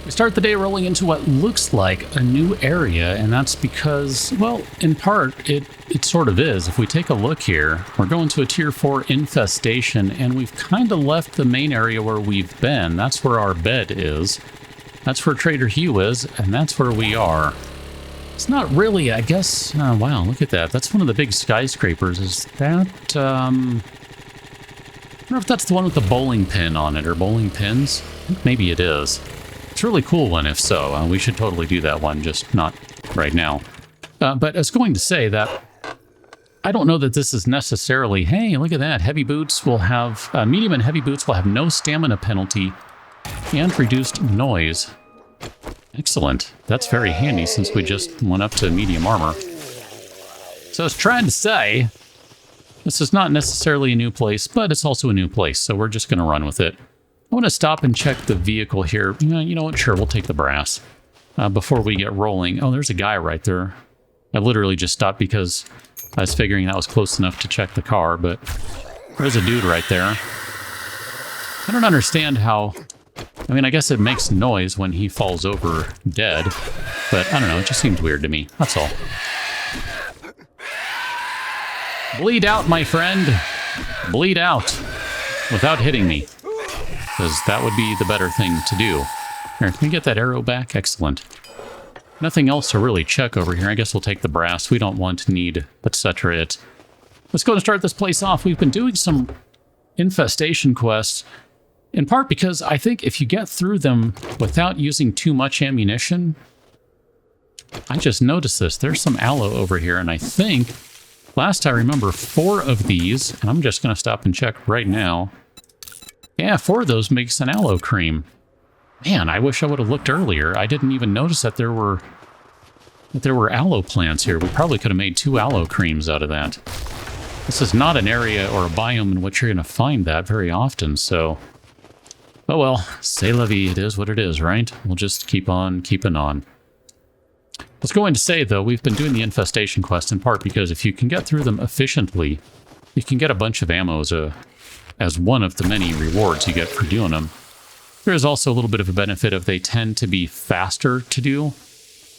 We start the day rolling into what looks like a new area, and that's because, well, in part, it sort of is. If we take a look here, we're going to a Tier 4 infestation, and we've kind of left the main area where we've been. That's where our bed is. That's where Trader Hugh is, and that's where we are. It's not really, I guess... wow, look at that. That's one of the big skyscrapers. Is that... I wonder if that's the one with the bowling pin on it, or bowling pins. I think maybe it is. It's a really cool one, if so. We should totally do that one, just not right now. But I was going to say that I don't know that this is necessarily, hey, look at that. Heavy boots will have, medium and heavy boots will have no stamina penalty and reduced noise. Excellent. That's very handy since we just went up to medium armor. So I was trying to say, this is not necessarily a new place, but it's also a new place, so we're just going to run with it. I want to stop and check the vehicle here. You know what? Sure, we'll take the brass before we get rolling. Oh, there's a guy right there. I literally just stopped because I was figuring that was close enough to check the car, but there's a dude right there. I don't understand how... I mean, I guess it makes noise when he falls over dead, but I don't know. It just seems weird to me. That's all. Bleed out, my friend. Bleed out without hitting me. Because that would be the better thing to do. Here, can we get that arrow back? Excellent. Nothing else to really check over here. I guess we'll take the brass. We don't want, need, etc. it. Let's go and start this place off. We've been doing some infestation quests, in part because I think if you get through them without using too much ammunition... I just noticed this. There's some aloe over here, and I think, last I remember, 4 of these, and I'm just going to stop and check right now. Yeah, 4 of those makes an aloe cream. Man, I wish I would have looked earlier. I didn't even notice that there were aloe plants here. We probably could have made 2 aloe creams out of that. This is not an area or a biome in which you're going to find that very often, so... Oh well, c'est la vie, it is what it is, right? We'll just keep on keeping on. I was going to say, though, we've been doing the infestation quest in part because if you can get through them efficiently, you can get a bunch of ammo as one of the many rewards you get for doing them. There is also a little bit of a benefit of they tend to be faster to do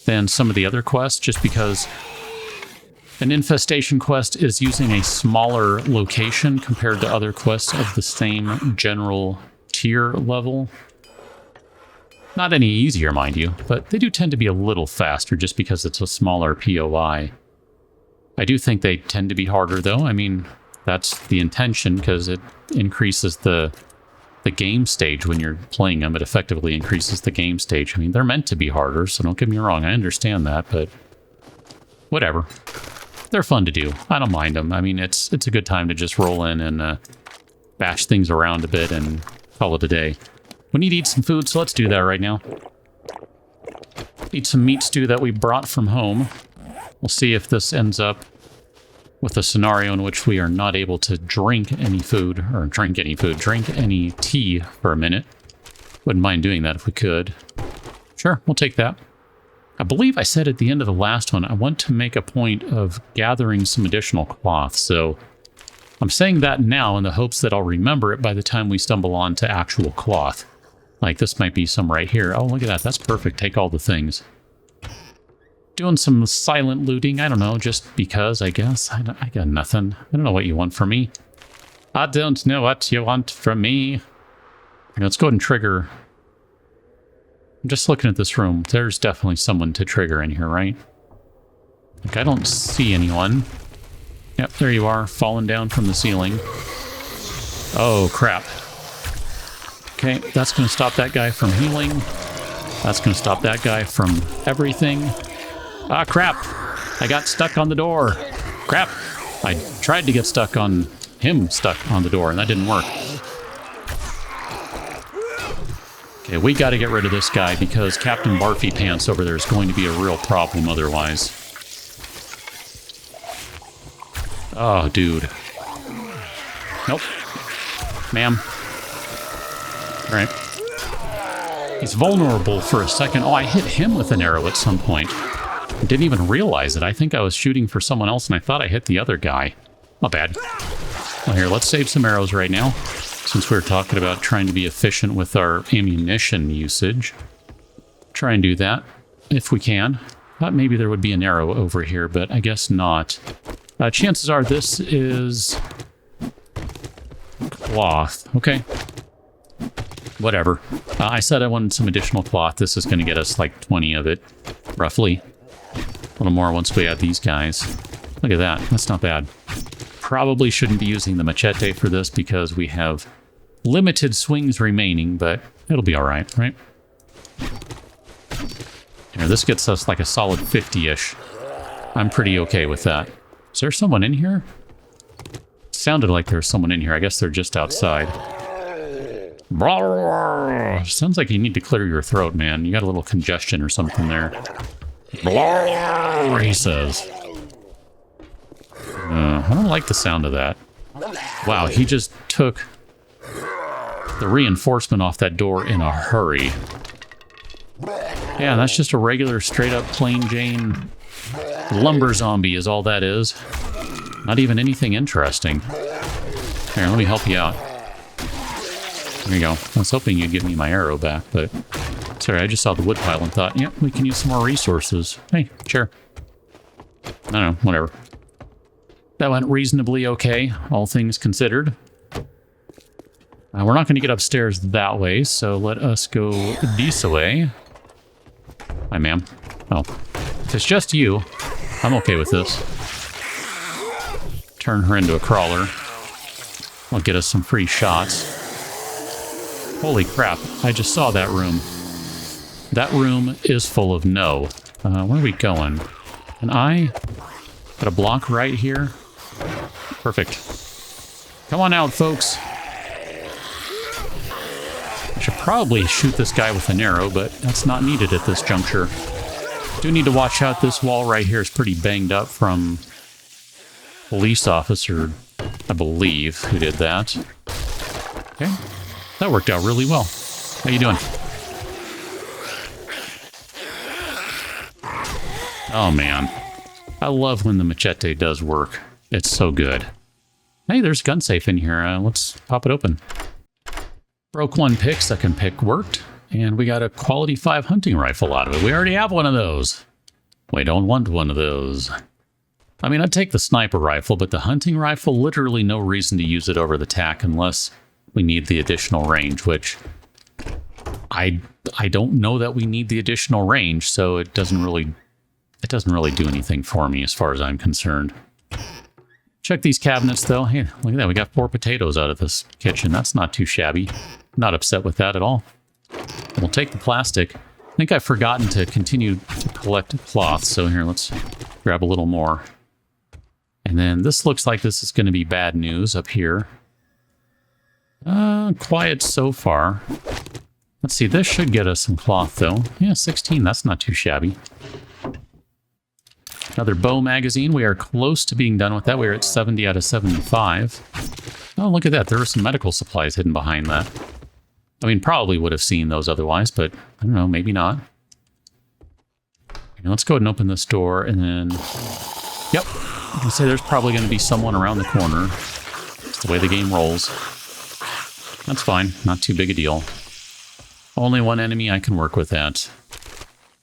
than some of the other quests, just because an infestation quest is using a smaller location compared to other quests of the same general tier level. Not any easier, mind you, but they do tend to be a little faster just because it's a smaller POI. I do think they tend to be harder, though. I mean, that's the intention, because it increases the game stage when you're playing them. It effectively increases the game stage. I mean, they're meant to be harder, so don't get me wrong. I understand that, but whatever. They're fun to do. I don't mind them. I mean, it's a good time to just roll in and bash things around a bit and call it a day. We need to eat some food, so let's do that right now. Eat some meat stew that we brought from home. We'll see if this ends up with a scenario in which we are not able to drink any food, or drink any tea for a minute. Wouldn't mind doing that if we could. Sure, we'll take that. I believe I said at the end of the last one, I want to make a point of gathering some additional cloth, so I'm saying that now in the hopes that I'll remember it by the time we stumble on to actual cloth. Like, this might be some right here. Oh, look at that. That's perfect. Take all the things. Doing some silent looting. I don't know, just because, I guess. I got nothing. I don't know what you want from me. I don't know what you want from me. Let's go ahead and trigger. I'm just looking at this room. There's definitely someone to trigger in here, right? Like, I don't see anyone. Yep, there you are, falling down from the ceiling. Oh, crap. Okay, that's going to stop that guy from healing. That's going to stop that guy from everything. Ah, crap. I got stuck on the door. Crap. I tried to get stuck on the door, and that didn't work. Okay, we got to get rid of this guy because Captain Barfy Pants over there is going to be a real problem otherwise. Oh, dude. Nope. Ma'am. All right. He's vulnerable for a second. Oh, I hit him with an arrow at some point. I didn't even realize it. I think I was shooting for someone else, and I thought I hit the other guy. Not bad. Well, here, let's save some arrows right now, since we're talking about trying to be efficient with our ammunition usage. Try and do that if we can. Thought maybe there would be an arrow over here, but I guess not. Chances are this is cloth. Okay. Whatever. I said I wanted some additional cloth. This is going to get us like 20 of it, roughly. A little more once we add these guys. Look at that. That's not bad. Probably shouldn't be using the machete for this because we have limited swings remaining, but it'll be all right, right? Here, this gets us like a solid 50-ish. I'm pretty okay with that. Is there someone in here? It sounded like there was someone in here. I guess they're just outside. Sounds like you need to clear your throat, man. You got a little congestion or something there. He says. I don't like the sound of that. Wow, he just took the reinforcement off that door in a hurry. Yeah, that's just a regular straight-up plain Jane lumber zombie is all that is. Not even anything interesting. Here, let me help you out. There you go. I was hoping you'd give me my arrow back, but... Sorry, I just saw the wood pile and thought, yeah, we can use some more resources. Hey, sure. I don't know, whatever. That went reasonably okay, all things considered. We're not going to get upstairs that way, so let us go this way. Hi, ma'am. Oh, if it's just you, I'm okay with this. Turn her into a crawler. I'll get us some free shots. Holy crap, I just saw that room. That room is full of no. Where are we going? And I got a block right here. Perfect. Come on out, folks. I should probably shoot this guy with an arrow, but that's not needed at this juncture. Do need to watch out. This wall right here is pretty banged up from police officer, I believe, who did that. Okay. That worked out really well. How you doing? Oh, man. I love when the machete does work. It's so good. Hey, there's a gun safe in here. Let's pop it open. Broke one pick, second pick worked. And we got a quality 5 hunting rifle out of it. We already have one of those. We don't want one of those. I mean, I'd take the sniper rifle, but the hunting rifle, literally no reason to use it over the TAC unless we need the additional range, which I don't know that we need the additional range, so it doesn't really do anything for me as far as I'm concerned. Check these cabinets, though. Hey, look at that. We got 4 potatoes out of this kitchen. That's not too shabby. Not upset with that at all. We'll take the plastic. I think I've forgotten to continue to collect cloth, so here, let's grab a little more. And then this looks like this is going to be bad news up here. Quiet so far. Let's see, this should get us some cloth, though. Yeah, 16, that's not too shabby. Another bow magazine. We are close to being done with that. We're at 70 out of 75. Oh, look at that. There are some medical supplies hidden behind that. I mean, probably would have seen those otherwise, but I don't know, maybe not. Okay, let's go ahead and open this door, and then... Yep, I can say there's probably going to be someone around the corner. It's the way the game rolls. That's fine. Not too big a deal. Only one enemy I can work with that.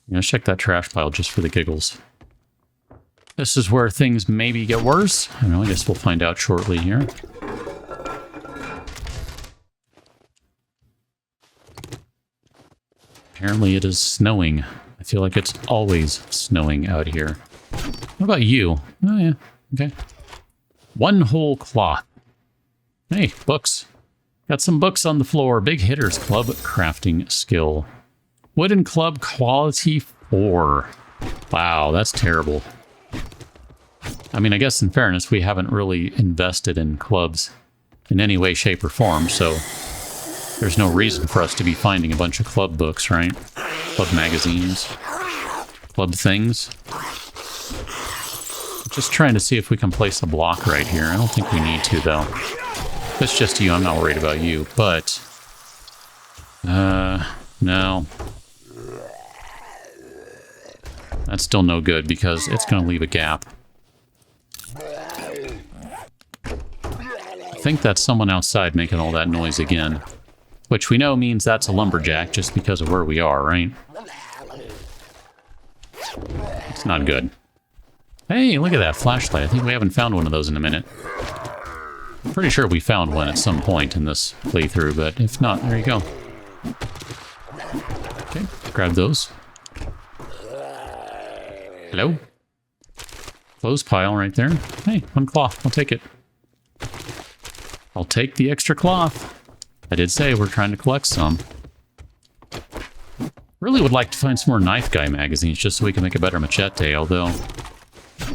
Let's check that trash pile just for the giggles. This is where things maybe get worse. I don't know, I guess we'll find out shortly here. Apparently it is snowing. I feel like it's always snowing out here. What about you? Oh yeah, okay. One whole cloth. Hey, books. Got some books on the floor. Big Hitters Club crafting skill. Wooden club quality 4. Wow, that's terrible. I mean, I guess in fairness, we haven't really invested in clubs in any way, shape, or form, so there's no reason for us to be finding a bunch of club books, right? Club magazines, club things. Just trying to see if we can place a block right here. I don't think we need to, though. If it's just you, I'm not worried about you, but... no. That's still no good because it's going to leave a gap. I think that's someone outside making all that noise again. Which we know means that's a lumberjack just because of where we are, right? It's not good. Hey, look at that flashlight. I think we haven't found one of those in a minute. I'm pretty sure we found one at some point in this playthrough, but if not, there you go. Okay, grab those. Hello? Clothes pile right there. Hey, one cloth. I'll take it. I'll take the extra cloth. I did say we're trying to collect some. Really would like to find some more knife guy magazines just so we can make a better machete, although,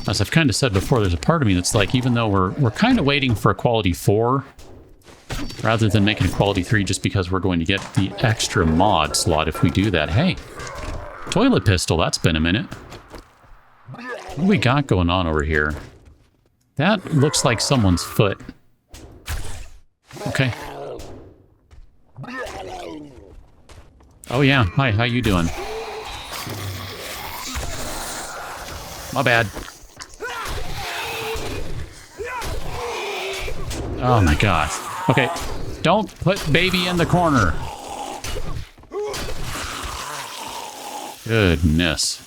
as I've kind of said before, there's a part of me that's like, even though we're kind of waiting for a quality 4, rather than making a quality 3 just because we're going to get the extra mod slot if we do that. Hey, toilet pistol, that's been a minute. What do we got going on over here? That looks like someone's foot. Okay. Oh yeah, hi, how you doing? My bad. Oh my god. Okay, don't put baby in the corner. Goodness.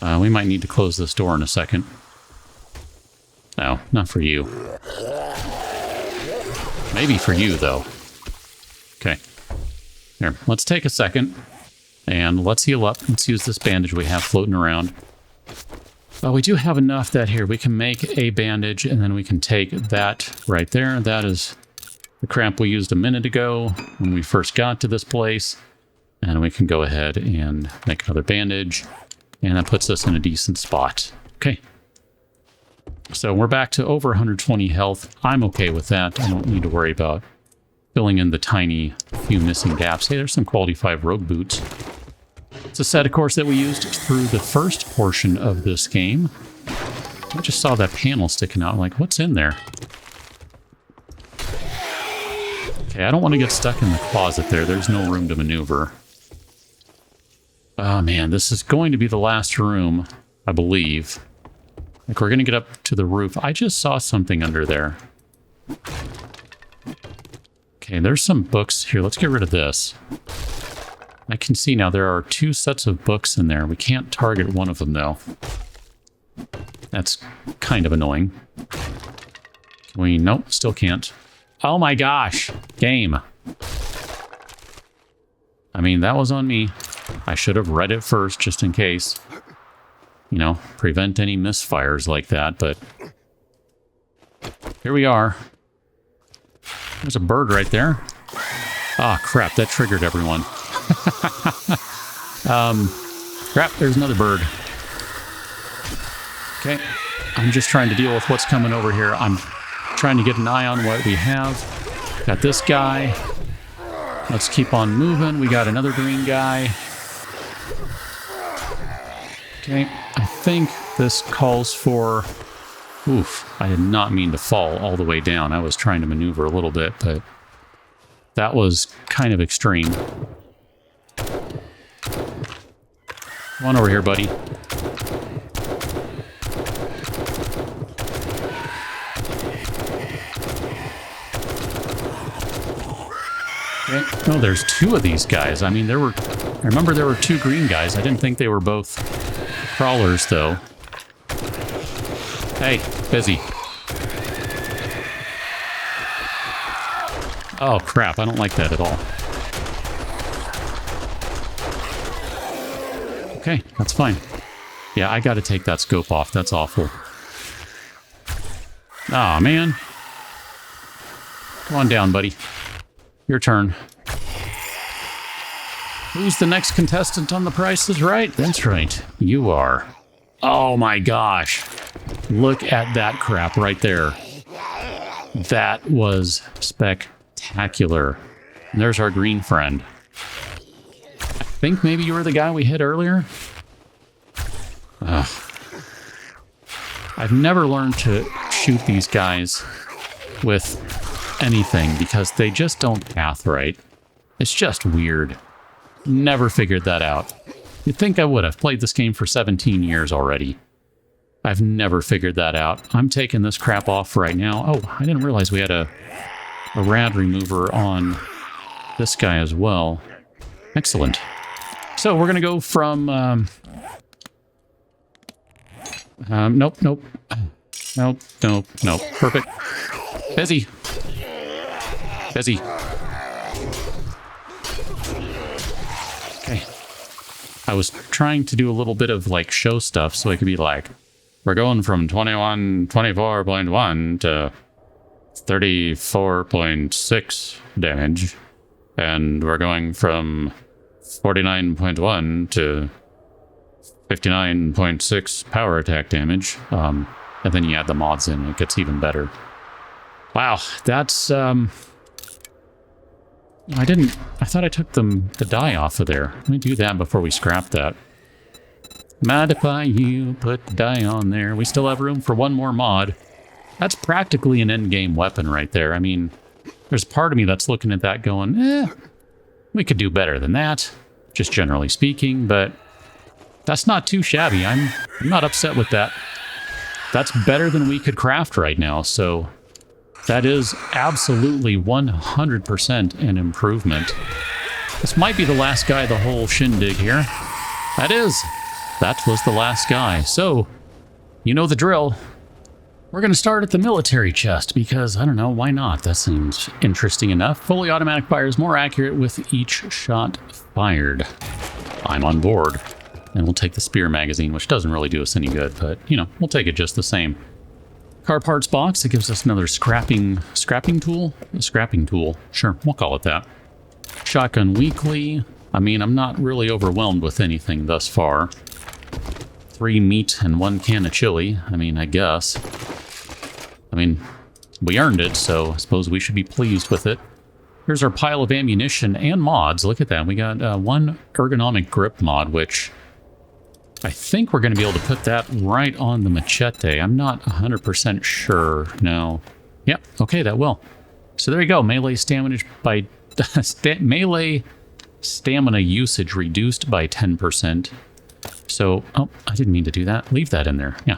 We might need to close this door in a second. No, not for you. Maybe for you, though. Okay. Here, let's take a second. And let's heal up. Let's use this bandage we have floating around. Well, we do have enough that here we can make a bandage, and then we can take that right there. That is the crap we used a minute ago when we first got to this place. And we can go ahead and make another bandage. And that puts us in a decent spot. Okay. So we're back to over 120 health. I'm okay with that. I don't need to worry about filling in the tiny few missing gaps. Hey, there's some quality 5 rogue boots. It's a set, of course, that we used through the first portion of this game. I just saw that panel sticking out. Like, what's in there? Okay, I don't want to get stuck in the closet there. There's no room to maneuver. Oh, man, this is going to be the last room, I believe. Like, we're going to get up to the roof. I just saw something under there. Okay, there's some books here. Let's get rid of this. I can see now there are 2 sets of books in there. We can't target one of them, though. That's kind of annoying. Can we? Nope, still can't. Oh my gosh! Game. I mean, that was on me. I should have read it first, just in case. You know, prevent any misfires like that, but... Here we are. There's a bird right there. Ah, crap, that triggered everyone. Crap, there's another bird. Okay, I'm just trying to deal with what's coming over here. I'm trying to get an eye on what we have. Got this guy. Let's keep on moving. We got another green guy. Okay, I think this calls for... Oof, I did not mean to fall all the way down. I was trying to maneuver a little bit, but that was kind of extreme. Come on over here, buddy. Okay. No, there's 2 of these guys. I mean, I remember there were 2 green guys. I didn't think they were both crawlers, though. Hey, busy. Oh, crap. I don't like that at all. Okay, that's fine. Yeah, I gotta take that scope off. That's awful. Aw, man. Come on down, buddy. Your turn. Who's the next contestant on The Price is Right? That's right. You are. Oh my gosh. Look at that crap right there. That was spectacular. And there's our green friend. I think maybe you were the guy we hit earlier. Ugh. I've never learned to shoot these guys with anything because they just don't path right. It's just weird. Never figured that out. You'd think I would. I've played this game for 17 years already. I've never figured that out. I'm taking this crap off right now. Oh, I didn't realize we had a rad remover on this guy as well. Excellent. So we're going to go from Nope, nope. Nope, nope, nope. Perfect. Busy. Busy. Okay. I was trying to do a little bit of like show stuff so I could be like, we're going from 24.1 to 34.6 damage. And we're going from 49.1 to 59.6 power attack damage. And then you add the mods in, it gets even better. Wow, that's I thought I took the die off of there. Let me do that before we scrap that. Modify you, put die on there. We still have room for one more mod. That's practically an endgame weapon right there. I mean, there's part of me that's looking at that going, we could do better than that, just generally speaking, but that's not too shabby. I'm not upset with that. That's better than we could craft right now, so that is absolutely 100% an improvement. This might be the last guy of the whole shindig here. That was the last guy. So, you know the drill. We're going to start at the military chest because, I don't know, why not? That seems interesting enough. Fully automatic fire is more accurate with each shot fired. I'm on board. And we'll take the spear magazine, which doesn't really do us any good, but, you know, we'll take it just the same. Car parts box, it gives us another scrapping tool? A scrapping tool. Sure, we'll call it that. Shotgun weekly. I mean, I'm not really overwhelmed with anything thus far. 3 meat and 1 can of chili. I mean, I guess. I mean, we earned it, so I suppose we should be pleased with it. Here's our pile of ammunition and mods. Look at that. We got 1 ergonomic grip mod, which I think we're going to be able to put that right on the machete. I'm not 100% sure. No. Yep. Okay, that will. So there you go. Melee stamina by melee stamina usage reduced by 10%. So, oh, I didn't mean to do that. Leave that in there. Yeah.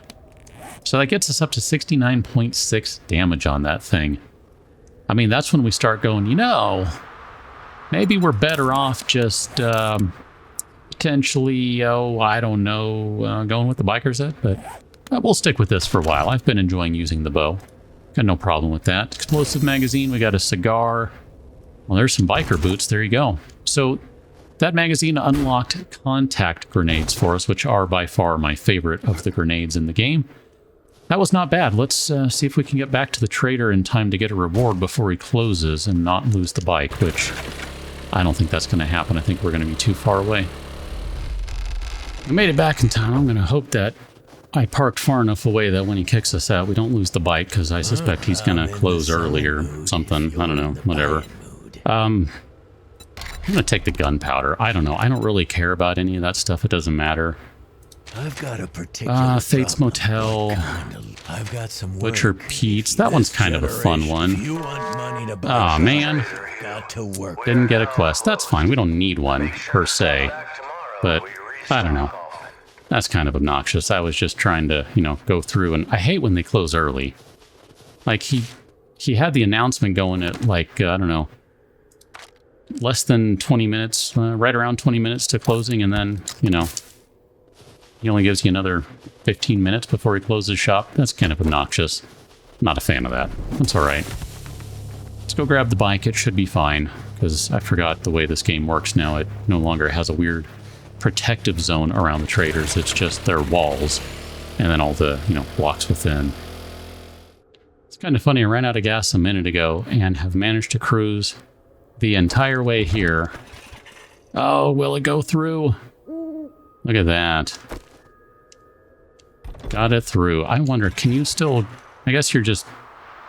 So that gets us up to 69.6 damage on that thing. I mean, that's when we start going, you know, maybe we're better off just potentially, I don't know, going with the biker set, but we'll stick with this for a while. I've been enjoying using the bow. Got no problem with that. Explosive magazine, we got a cigar. Well, there's some biker boots. There you go. So that magazine unlocked contact grenades for us, which are by far my favorite of the grenades in the game. That was not bad. Let's see if we can get back to the trader in time to get a reward before he closes and not lose the bike, which I don't think that's going to happen. I think we're going to be too far away. We made it back in time. I'm going to hope that I parked far enough away that when he kicks us out, we don't lose the bike, because I suspect he's going to close early or something. I don't know. Whatever. I'm going to take the gunpowder. I don't know. I don't really care about any of that stuff. It doesn't matter. I've got a particular Fate's Motel. I've got some Butcher Pete's. That one's kind of a fun one. Oh man. Didn't get a quest. That's fine. We don't need one per se. But I don't know. That's kind of obnoxious. I was just trying to, you know, go through, and I hate when they close early. Like he had the announcement going at like, I don't know, less than 20 minutes, right around 20 minutes to closing, and then, you know, he only gives you another 15 minutes before he closes shop. That's kind of obnoxious. Not a fan of that. That's all right. Let's go grab the bike. It should be fine, because I forgot the way this game works now. It no longer has a weird protective zone around the traders. It's just their walls, and then all the, you know, blocks within. It's kind of funny. I ran out of gas a minute ago and have managed to cruise the entire way here. Oh, will it go through? Look at that. Got it through. I wonder, can you still... I guess you're just...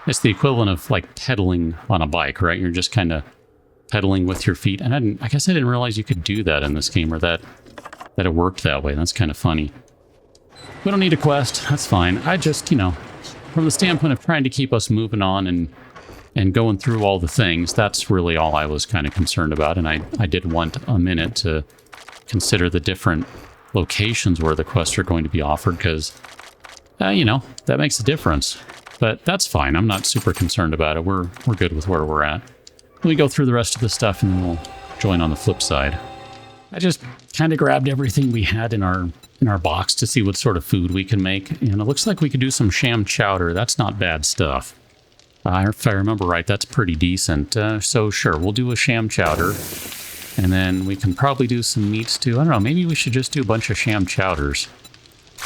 It's the equivalent of, like, pedaling on a bike, right? You're just kind of pedaling with your feet. And I guess I didn't realize you could do that in this game, or that it worked that way. That's kind of funny. We don't need a quest. That's fine. I just, you know, from the standpoint of trying to keep us moving on and going through all the things, that's really all I was kind of concerned about. And I did want a minute to consider the different locations where the quests are going to be offered, because, you know, that makes a difference. But that's fine. I'm not super concerned about it. We're good with where we're at. Let me go through the rest of the stuff, and then we'll join on the flip side. I just kind of grabbed everything we had in our box to see what sort of food we can make, and it looks like we could do some sham chowder. That's not bad stuff. If I remember right, that's pretty decent. So sure, we'll do a sham chowder, and then we can probably do some meats too. I don't know, maybe we should just do a bunch of sham chowders.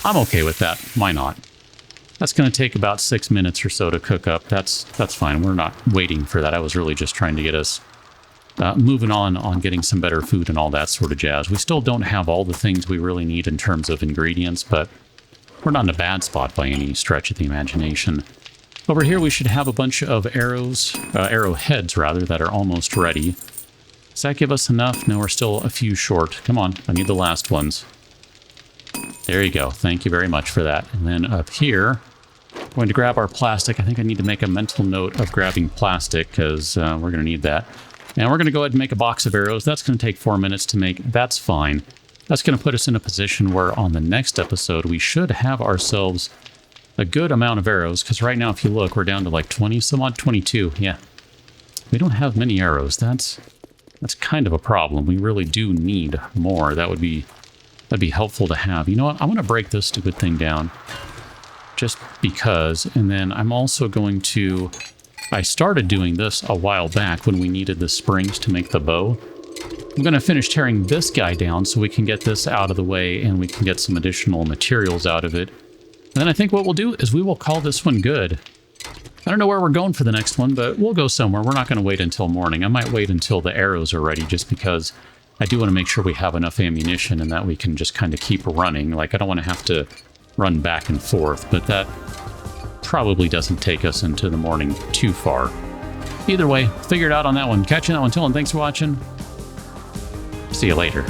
I'm okay with that. Why not? That's going to take about 6 minutes or so to cook up. That's fine. We're not waiting for that. I was really just trying to get us moving on getting some better food and all that sort of jazz. We still don't have all the things we really need in terms of ingredients, but we're not in a bad spot by any stretch of the imagination. Over here, we should have a bunch of arrowheads rather, that are almost ready. Does that give us enough? No, we're still a few short. Come on, I need the last ones. There you go. Thank you very much for that. And then up here, I'm going to grab our plastic. I think I need to make a mental note of grabbing plastic because we're going to need that. And we're going to go ahead and make a box of arrows. That's going to take 4 minutes to make. That's fine. That's going to put us in a position where on the next episode, we should have ourselves a good amount of arrows. Because right now, if you look, we're down to like 20 some odd, 22. Yeah. We don't have many arrows. That's kind of a problem. We really do need more. That'd be helpful to have. You know what? I'm going to break this stupid thing down just because. And then I'm also going to... I started doing this a while back when we needed the springs to make the bow. I'm going to finish tearing this guy down so we can get this out of the way and we can get some additional materials out of it. And then I think what we'll do is we will call this one good. I don't know where we're going for the next one, but we'll go somewhere. We're not going to wait until morning. I might wait until the arrows are ready just because I do want to make sure we have enough ammunition and that we can just kind of keep running. Like, I don't want to have to run back and forth, but that probably doesn't take us into the morning too far. Either way, figure it out on that one. Catch you on that one. Till then, thanks for watching. See you later.